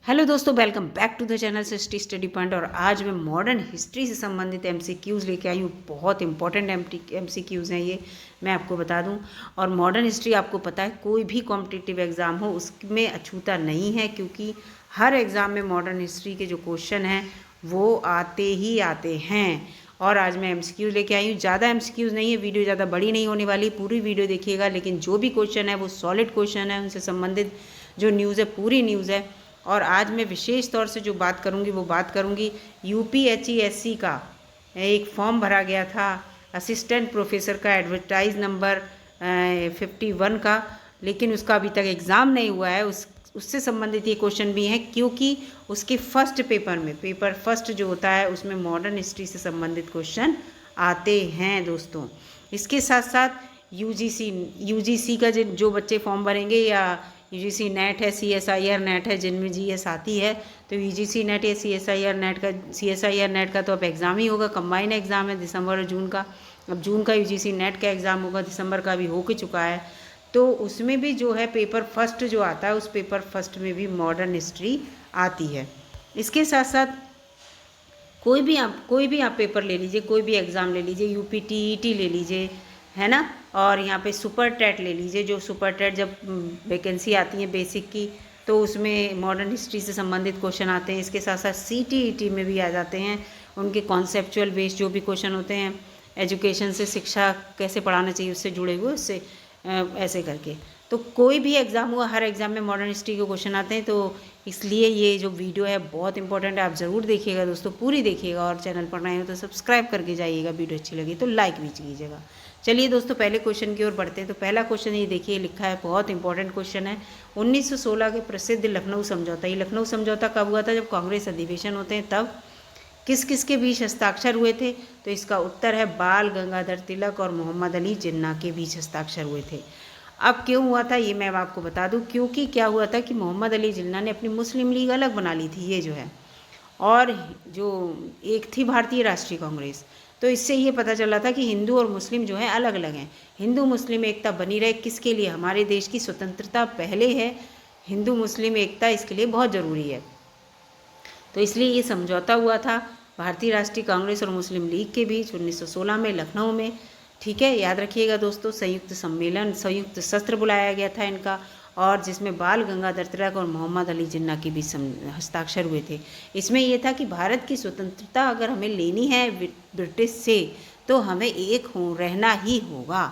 Hello दोस्तों, welcome back to the channel सिस्टी study point. और आज मैं मॉडर्न हिस्ट्री से संबंधित एमसीक्यूज़ लेके आई हूँ। बहुत इंपॉर्टेंट एमसीक्यूज़ हैं ये, मैं आपको बता दूँ। और मॉडर्न हिस्ट्री आपको पता है कोई भी कॉम्पिटिटिव एग्ज़ाम हो उसमें अछूता नहीं है, क्योंकि हर एग्ज़ाम में मॉडर्न हिस्ट्री के जो क्वेश्चन हैं वो आते ही आते हैं। और आज मैं एमसीक्यूज़ लेके आई हूँ। ज़्यादा एमसीक्यूज़ नहीं है, वीडियो ज़्यादा बड़ी नहीं होने वाली, पूरी वीडियो देखिएगा। लेकिन जो भी क्वेश्चन है वो सॉलिड क्वेश्चन है, उनसे संबंधित जो न्यूज़ है पूरी न्यूज़ है। और आज मैं विशेष तौर से जो बात करूंगी वो बात करूंगी यूपीएचईएससी का एक फॉर्म भरा गया था असिस्टेंट प्रोफेसर का, एडवर्टाइज नंबर 51 का, लेकिन उसका अभी तक एग्ज़ाम नहीं हुआ है। उससे संबंधित ये क्वेश्चन भी हैं, क्योंकि उसके फर्स्ट पेपर में, पेपर फर्स्ट जो होता है उसमें मॉडर्न हिस्ट्री से संबंधित क्वेश्चन आते हैं दोस्तों। इसके साथ साथ यूजीसी का जो बच्चे फॉर्म भरेंगे, या यूजीसी नेट है, सीएसआईआर नेट है, जिनमें जीएस आती है, तो यूजीसी नेट या सीएसआईआर नेट का तो अब एग्ज़ाम ही होगा। कंबाइन एग्ज़ाम है दिसंबर और जून का। अब जून का यूजीसी नेट का एग्ज़ाम होगा, दिसंबर का भी हो के चुका है। तो उसमें भी जो है पेपर फर्स्ट जो आता है, उस पेपर फर्स्ट में भी मॉडर्न हिस्ट्री आती है। इसके साथ साथ कोई भी आप पेपर ले लीजिए, कोई भी एग्ज़ाम ले लीजिए, यूपीटीईटी ले लीजिए, है ना। और यहाँ पे सुपर टेट ले लीजिए, जो सुपर टेट जब वैकेंसी आती है बेसिक की, तो उसमें मॉडर्न हिस्ट्री से संबंधित क्वेश्चन आते हैं। इसके साथ साथ सीटीईटी में भी आ जाते हैं, उनके कॉन्सेप्चुअल बेस्ड जो भी क्वेश्चन होते हैं, एजुकेशन से, शिक्षा कैसे पढ़ाना चाहिए उससे जुड़े हुए, उससे ऐसे करके। तो कोई भी एग्ज़ाम हुआ, हर एग्ज़ाम में मॉडर्न हिस्ट्री के क्वेश्चन आते हैं। तो इसलिए ये जो वीडियो है बहुत इंपॉर्टेंट है, आप ज़रूर देखिएगा दोस्तों, पूरी देखिएगा। और चैनल पर नए हो तो सब्सक्राइब करके जाइएगा, वीडियो अच्छी लगी तो लाइक भी कीजिएगा। चलिए दोस्तों, पहले क्वेश्चन की ओर बढ़ते हैं। तो पहला क्वेश्चन ये देखिए, लिखा है, बहुत इंपॉर्टेंट क्वेश्चन है। 1916 के प्रसिद्ध लखनऊ समझौता। ये लखनऊ समझौता कब हुआ था? जब कांग्रेस अधिवेशन होते हैं तब। किस किस के बीच हस्ताक्षर हुए थे? तो इसका उत्तर है बाल गंगाधर तिलक और मोहम्मद अली जिन्ना के बीच हस्ताक्षर हुए थे। अब क्यों हुआ था ये मैं आपको बता दूं। क्योंकि क्या हुआ था कि मोहम्मद अली जिन्ना ने अपनी मुस्लिम लीग अलग बना ली थी, ये जो है, और जो एक थी भारतीय राष्ट्रीय कांग्रेस। तो इससे ये पता चला था कि हिंदू और मुस्लिम जो है अलग अलग हैं। हिंदू मुस्लिम एकता बनी रहे, किसके लिए? हमारे देश की स्वतंत्रता पहले है, हिंदू मुस्लिम एकता इसके लिए बहुत ज़रूरी है। तो इसलिए ये समझौता हुआ था भारतीय राष्ट्रीय कांग्रेस और मुस्लिम लीग के बीच 1916 में लखनऊ में। ठीक है, याद रखिएगा दोस्तों, संयुक्त सम्मेलन, संयुक्त सत्र बुलाया गया था इनका, और जिसमें बाल गंगाधर तिलक और मोहम्मद अली जिन्ना के बीच हस्ताक्षर हुए थे। इसमें यह था कि भारत की स्वतंत्रता अगर हमें लेनी है ब्रिटिश से, तो हमें एक हो रहना ही होगा।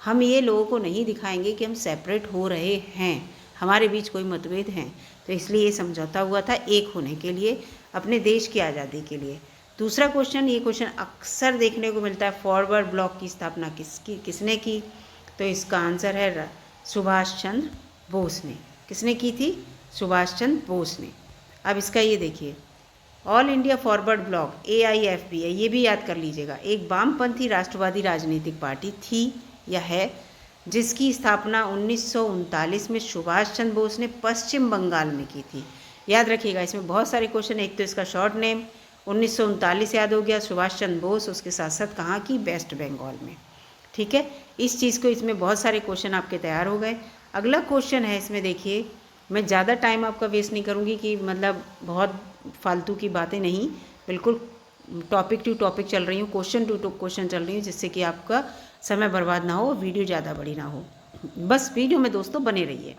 हम ये लोगों को नहीं दिखाएंगे कि हम सेपरेट हो रहे हैं, हमारे बीच कोई मतभेद हैं। तो इसलिए ये समझौता हुआ था एक होने के लिए, अपने देश की आज़ादी के लिए। दूसरा क्वेश्चन, ये क्वेश्चन अक्सर देखने को मिलता है, फॉरवर्ड ब्लॉक की स्थापना किसने की? तो इसका आंसर है सुभाष चंद्र बोस ने। किसने की थी? सुभाष चंद्र बोस ने। अब इसका ये देखिए, all India forward block AIFB है, ये भी याद कर लीजिएगा, एक वामपंथी राष्ट्रवादी राजनीतिक पार्टी थी या है, जिसकी स्थापना 1939 में सुभाष चंद्र बोस ने पश्चिम बंगाल में की थी। याद रखिएगा, इसमें बहुत सारे क्वेश्चन। एक तो इसका शॉर्ट नेम 1939 याद हो गया, सुभाष चंद्र बोस, उसके साथ साथ कहाँ की? वेस्ट बंगाल में। ठीक है, इस चीज़ को, इसमें बहुत सारे क्वेश्चन आपके तैयार हो गए। अगला क्वेश्चन है, इसमें देखिए, मैं ज़्यादा टाइम आपका वेस्ट नहीं करूँगी, कि मतलब बहुत फालतू की बातें नहीं, बिल्कुल टॉपिक टू टॉपिक चल रही हूँ, क्वेश्चन टू क्वेश्चन चल रही हूँ, जिससे कि आपका समय बर्बाद ना हो, वीडियो ज़्यादा बड़ी ना हो। बस वीडियो में दोस्तों बने रहिए।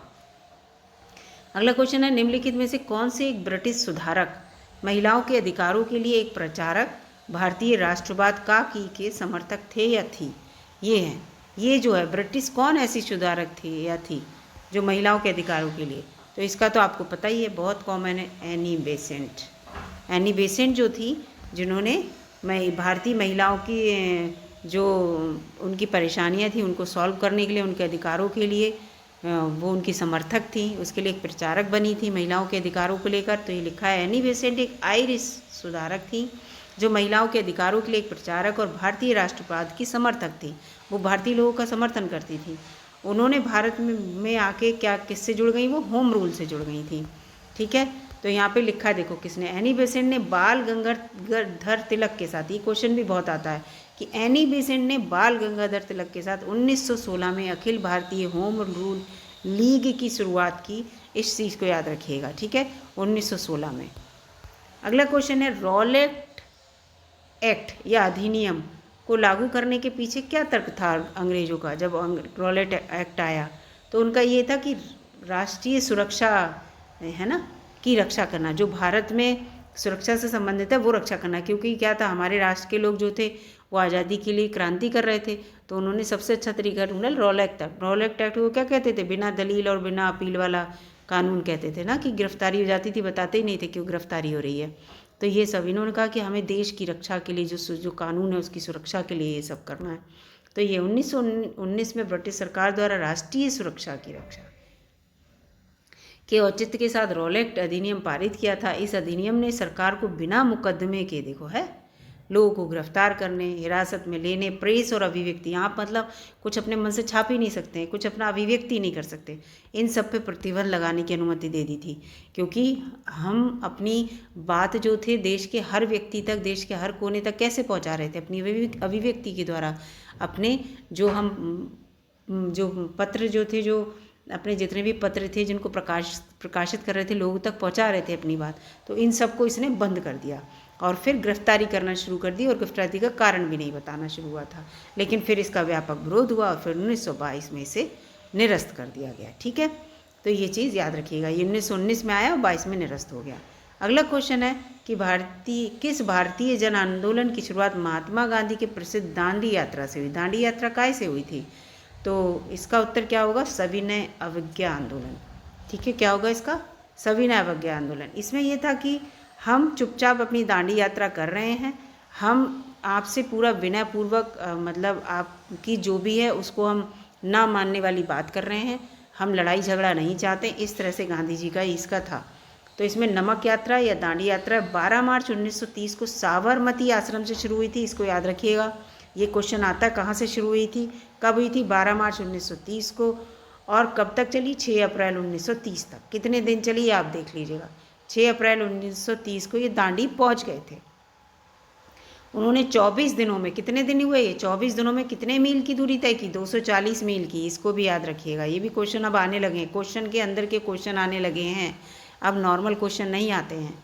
अगला क्वेश्चन है, निम्नलिखित में से कौन से एक ब्रिटिश सुधारक महिलाओं के अधिकारों के लिए एक प्रचारक भारतीय राष्ट्रवाद की के समर्थक थे या थी? ये है, ये जो है ब्रिटिश कौन ऐसी सुधारक थी या थी जो महिलाओं के अधिकारों के लिए? तो इसका तो आपको पता ही है, बहुत कॉमन है, एनी बेसेंट। एनी बेसेंट जो थी, जिन्होंने भारतीय महिलाओं की जो उनकी परेशानियां थी उनको सॉल्व करने के लिए, उनके अधिकारों के लिए, वो उनकी समर्थक थी, उसके लिए एक प्रचारक बनी थी महिलाओं के अधिकारों को लेकर। तो ये लिखा है, एनी बेसेंट एक आयरिश सुधारक थी जो महिलाओं के अधिकारों के लिए एक प्रचारक और भारतीय राष्ट्रवाद की समर्थक थी। वो भारतीय लोगों का समर्थन करती थी। उन्होंने भारत में आके क्या किससे जुड़ गई? वो होम रूल से जुड़ गई थी। ठीक है, तो यहाँ पे लिखा है, देखो किसने? एनी बेसेंट ने बाल गंगाधर तिलक के साथ, ये क्वेश्चन भी बहुत आता है कि एनी बेसेंट ने बाल गंगाधर तिलक के साथ 1916 में Akhil Bharatiya home rule league की शुरुआत की। इस चीज़ को याद रखिएगा, ठीक है, 1916 में। अगला क्वेश्चन है, रॉलेट एक्ट या अधिनियम को लागू करने के पीछे क्या तर्क था अंग्रेजों का। जब रॉलेट एक्ट आया तो उनका ये था कि राष्ट्रीय सुरक्षा है ना की रक्षा करना, जो भारत में सुरक्षा से संबंधित है वो रक्षा करना, क्योंकि क्या था, हमारे राष्ट्र के लोग जो थे वो आज़ादी के लिए क्रांति कर रहे थे, तो उन्होंने सबसे अच्छा तरीका ढूंढा रॉलेट एक्ट। रॉलेट एक्ट को क्या कहते थे, बिना दलील और बिना अपील वाला कानून कहते थे ना, कि गिरफ्तारी हो जाती थी, बताते ही नहीं थे क्यों गिरफ्तारी हो रही है। तो ये सब इन्होंने कहा कि हमें देश की रक्षा के लिए जो कानून है उसकी सुरक्षा के लिए ये सब करना है। तो ये 1919 में ब्रिटिश सरकार द्वारा राष्ट्रीय सुरक्षा की रक्षा के औचित्य के साथ रॉलेट अधिनियम पारित किया था। इस अधिनियम ने सरकार को बिना मुकदमे के, देखो है, लोगों को गिरफ्तार करने, हिरासत में लेने, प्रेस और अभिव्यक्ति, आप मतलब कुछ अपने मन से छाप ही नहीं सकते, कुछ अपना अभिव्यक्ति नहीं कर सकते, इन सब पे प्रतिबंध लगाने की अनुमति दे दी थी। क्योंकि हम अपनी बात जो थे देश के हर व्यक्ति तक, देश के हर कोने तक कैसे पहुंचा रहे थे, अपनी अभिव्यक्ति के द्वारा। अपने जो पत्र जो थे, जो अपने जितने भी पत्र थे जिनको प्रकाशित कर रहे थे, लोगों तक पहुंचा रहे थे अपनी बात, तो इन सबको इसने बंद कर दिया और फिर गिरफ्तारी करना शुरू कर दी, और गिरफ्तारी का कारण भी नहीं बताना शुरू हुआ था। लेकिन फिर इसका व्यापक विरोध हुआ और फिर 1922 में इसे निरस्त कर दिया गया, ठीक है। तो ये चीज़ याद रखिएगा, ये 1919 में आया और 22 में निरस्त हो गया। अगला क्वेश्चन है कि किस भारतीय जन आंदोलन की शुरुआत महात्मा गांधी के प्रसिद्ध दांडी यात्रा से हुई। दांडी यात्रा काय से हुई थी, तो इसका उत्तर क्या होगा, सविनय अवज्ञा आंदोलन, ठीक है। क्या होगा इसका, सविनय अवज्ञा आंदोलन। इसमें यह था कि हम चुपचाप अपनी दांडी यात्रा कर रहे हैं, हम आपसे पूरा विनयपूर्वक मतलब आपकी जो भी है उसको हम ना मानने वाली बात कर रहे हैं, हम लड़ाई झगड़ा नहीं चाहते, इस तरह से गांधी जी का इसका था। तो इसमें नमक यात्रा या दांडी यात्रा 12 मार्च 1930 को साबरमती आश्रम से शुरू हुई थी, इसको याद रखिएगा। ये क्वेश्चन आता है कहाँ से शुरू हुई थी, कब हुई थी, 12 मार्च 1930 को, और कब तक चली, 6 अप्रैल 1930 तक। कितने दिन चली आप देख लीजिएगा, 6 अप्रैल 1930 को ये दांडी पहुंच गए थे। उन्होंने 24 दिनों में, कितने दिन हुए ये, 24 दिनों में कितने मील की दूरी तय की, 240 मील की। इसको भी याद रखिएगा, ये भी क्वेश्चन अब आने लगे हैं, क्वेश्चन के अंदर के क्वेश्चन आने लगे हैं, अब नॉर्मल क्वेश्चन नहीं आते हैं।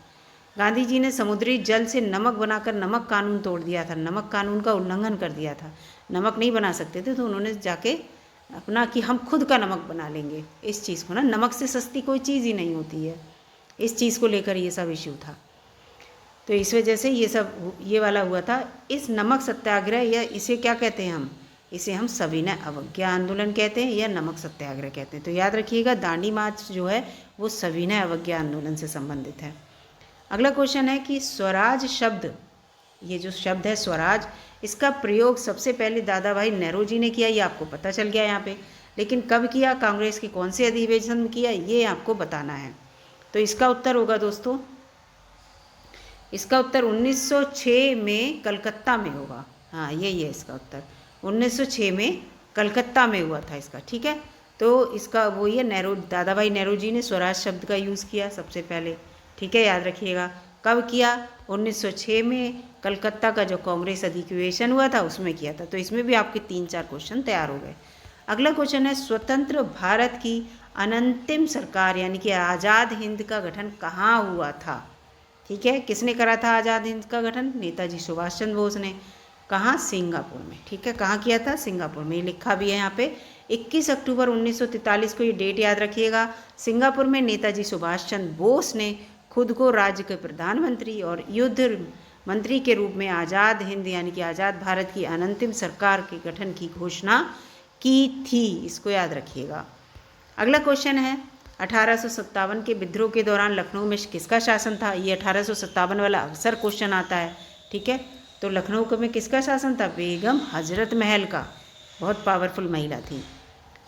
गांधी जी ने समुद्री जल से नमक बनाकर नमक कानून तोड़ दिया था, नमक कानून का उल्लंघन कर दिया था। नमक नहीं बना सकते थे तो उन्होंने जाके अपना कि हम खुद का नमक बना लेंगे, इस चीज़ को ना, नमक से सस्ती कोई चीज़ ही नहीं होती है, इस चीज़ को लेकर ये सब इश्यू था। तो इस वजह से ये वाला हुआ था। इस नमक सत्याग्रह या इसे क्या कहते हैं, हम इसे हम सविनय अवज्ञा आंदोलन कहते हैं या नमक सत्याग्रह कहते हैं। तो याद रखिएगा दांडी मार्च जो है वो सविनय अवज्ञा आंदोलन से संबंधित है। अगला क्वेश्चन है कि स्वराज शब्द, ये जो शब्द है स्वराज, इसका प्रयोग सबसे पहले दादा भाई नेहरू ने किया, ये आपको पता चल गया यहाँ पे, लेकिन कब किया, कांग्रेस के कौन से अधिवेशन में किया, ये आपको बताना है। तो इसका उत्तर होगा दोस्तों, इसका उत्तर 1906 में कलकत्ता में होगा। हाँ यही है इसका उत्तर, 1906 में कलकत्ता में हुआ था इसका, ठीक है। तो इसका वो ये दादा भाई नेहरू जी ने स्वराज शब्द का यूज़ किया सबसे पहले, ठीक है, याद रखिएगा। कब किया, 1906 में कलकत्ता का जो कांग्रेस अधिवेशन हुआ था उसमें किया था। तो इसमें भी आपके 3-4 क्वेश्चन तैयार हो गए। अगला क्वेश्चन है स्वतंत्र भारत की अनंतिम सरकार यानी कि आज़ाद हिंद का गठन कहाँ हुआ था, ठीक है। किसने करा था आज़ाद हिंद का गठन, नेताजी सुभाष चंद्र बोस ने। कहाँ, सिंगापुर में, ठीक है। कहाँ किया था, सिंगापुर में, लिखा भी है यहाँ पे 21 अक्टूबर 1943 को, ये डेट याद रखिएगा। सिंगापुर में नेताजी सुभाष चंद्र बोस ने खुद को राज्य के प्रधानमंत्री और युद्ध मंत्री के रूप में आज़ाद हिंद यानी कि आज़ाद भारत की अनंतिम सरकार के गठन की घोषणा की थी, इसको याद रखिएगा। अगला क्वेश्चन है 1857 के विद्रोह के दौरान लखनऊ में किसका शासन था। ये 1857 वाला अक्सर क्वेश्चन आता है, ठीक है। तो लखनऊ में किसका शासन था, बेगम हजरत महल का, बहुत पावरफुल महिला थी।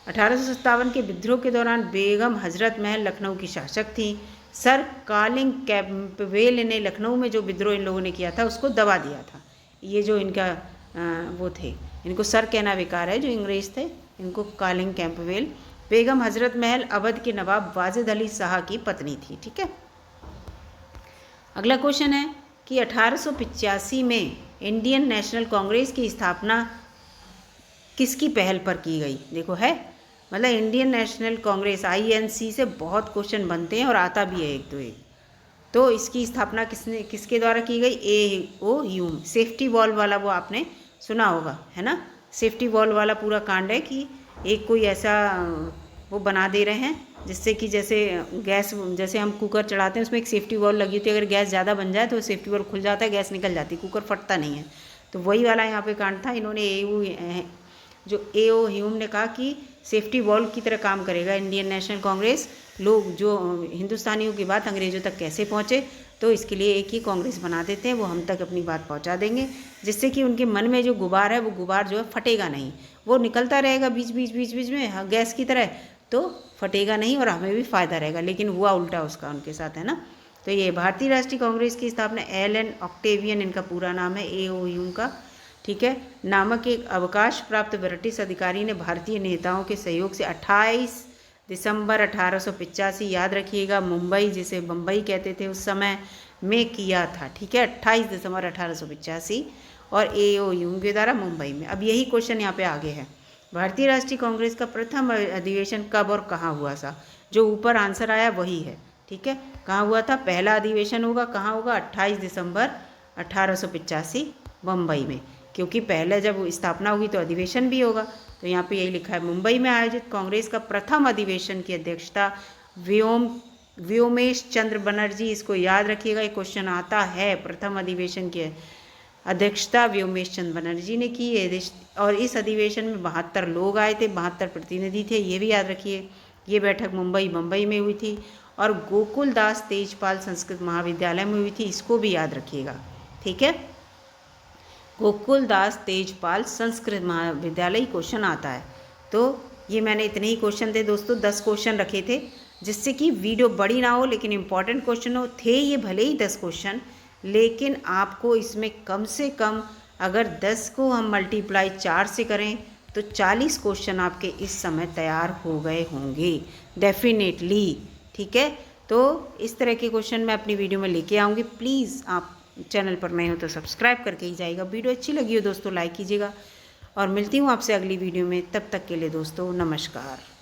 1857 के विद्रोह के दौरान बेगम हजरत महल लखनऊ की शासक थी। सर कॉलिंग कैंपबेल ने लखनऊ में जो विद्रोह इन लोगों ने किया था उसको दबा दिया था। ये जो इनका वो थे, इनको सर कहना बेकार है, जो अंग्रेज थे इनको कॉलिंग कैंपबेल। बेगम हजरत महल अवध के नवाब वाजिद अली शाह की पत्नी थी, ठीक है। अगला क्वेश्चन है कि 1885 में इंडियन नेशनल कांग्रेस की स्थापना किसकी पहल पर की गई। देखो है मतलब इंडियन नेशनल कांग्रेस INC से बहुत क्वेश्चन बनते हैं और आता भी है एक तो एक। तो इसकी स्थापना किसके द्वारा की गई? A.O. ह्यूम। सेफ्टी वॉल वाला वो आपने सुना होगा, है ना? सेफ्टी वॉल वाला पूरा कांड है कि एक कोई ऐसा वो बना दे रहे हैं जिससे कि जैसे गैस, जैसे हम कुकर चढ़ाते हैं उसमें एक सेफ्टी वॉल लगी होती है, अगर गैस ज़्यादा बन जाए तो सेफ्टी वॉल खुल जाता है, गैस निकल जाती है, कुकर फटता नहीं है। तो वही वाला यहाँ पे कांड था। इन्होंने जो A.O. ह्यूम ने कहा कि सेफ्टी वॉल की तरह काम करेगा इंडियन नेशनल कांग्रेस, लोग जो हिंदुस्तानियों की बात अंग्रेज़ों तक कैसे पहुँचे, तो इसके लिए एक ही कांग्रेस बना देते हैं, वो हम तक अपनी बात पहुंचा देंगे, जिससे कि उनके मन में जो गुबार है वो गुबार जो है फटेगा नहीं, वो निकलता रहेगा बीच बीच में गैस की तरह, तो फटेगा नहीं और हमें भी फ़ायदा रहेगा। लेकिन हुआ उल्टा उसका उनके साथ, है ना। तो ये भारतीय राष्ट्रीय कांग्रेस की स्थापना एलन ऑक्टेवियन, इनका पूरा नाम है, A.O. ह्यूम का, ठीक है, नामक एक अवकाश प्राप्त ब्रिटिश अधिकारी ने भारतीय नेताओं के सहयोग से 28 दिसंबर 1885, याद रखिएगा, मुंबई, जिसे बम्बई कहते थे उस समय, में किया था। ठीक है, 28 दिसंबर 1885 और A.O. ह्यूम के द्वारा मुंबई में। अब यही क्वेश्चन यहाँ पे आगे है, भारतीय राष्ट्रीय कांग्रेस का प्रथम अधिवेशन कब और कहाँ हुआ था? जो ऊपर आंसर आया वही है, ठीक है। कहाँ हुआ था? पहला अधिवेशन होगा, कहाँ होगा? 28 दिसंबर 1885 मुंबई में, क्योंकि पहले जब स्थापना होगी तो अधिवेशन भी होगा, तो यहाँ पे यही लिखा है। मुंबई में आयोजित कांग्रेस का प्रथम अधिवेशन की अध्यक्षता व्योमेश चंद्र बनर्जी, इसको याद रखिएगा, ये क्वेश्चन आता है, प्रथम अधिवेशन की अध्यक्षता व्योमेश चंद्र बनर्जी ने की। और इस अधिवेशन में 72 लोग आए थे, 72 प्रतिनिधि थे, ये भी याद रखिए। ये बैठक मुंबई में हुई थी और गोकुल दास तेजपाल संस्कृत महाविद्यालय में हुई थी, इसको भी याद रखिएगा, ठीक है। गोकुल दास तेजपाल संस्कृत महाविद्यालय क्वेश्चन आता है। तो ये मैंने इतने ही क्वेश्चन थे दोस्तों, 10 क्वेश्चन रखे थे, जिससे कि वीडियो बड़ी ना हो लेकिन इंपॉर्टेंट क्वेश्चन हो। थे ये भले ही 10 क्वेश्चन, लेकिन आपको इसमें कम से कम अगर 10 को हम मल्टीप्लाई 4 से करें तो 40 क्वेश्चन आपके इस समय तैयार हो गए होंगे डेफिनेटली, ठीक है। तो इस तरह के क्वेश्चन मैं अपनी वीडियो में लेके आऊँगी। प्लीज़ आप चैनल पर नए हो तो सब्सक्राइब करके ही जाइएगा। वीडियो अच्छी लगी हो दोस्तों लाइक कीजिएगा, और मिलती हूँ आपसे अगली वीडियो में। तब तक के लिए दोस्तों नमस्कार।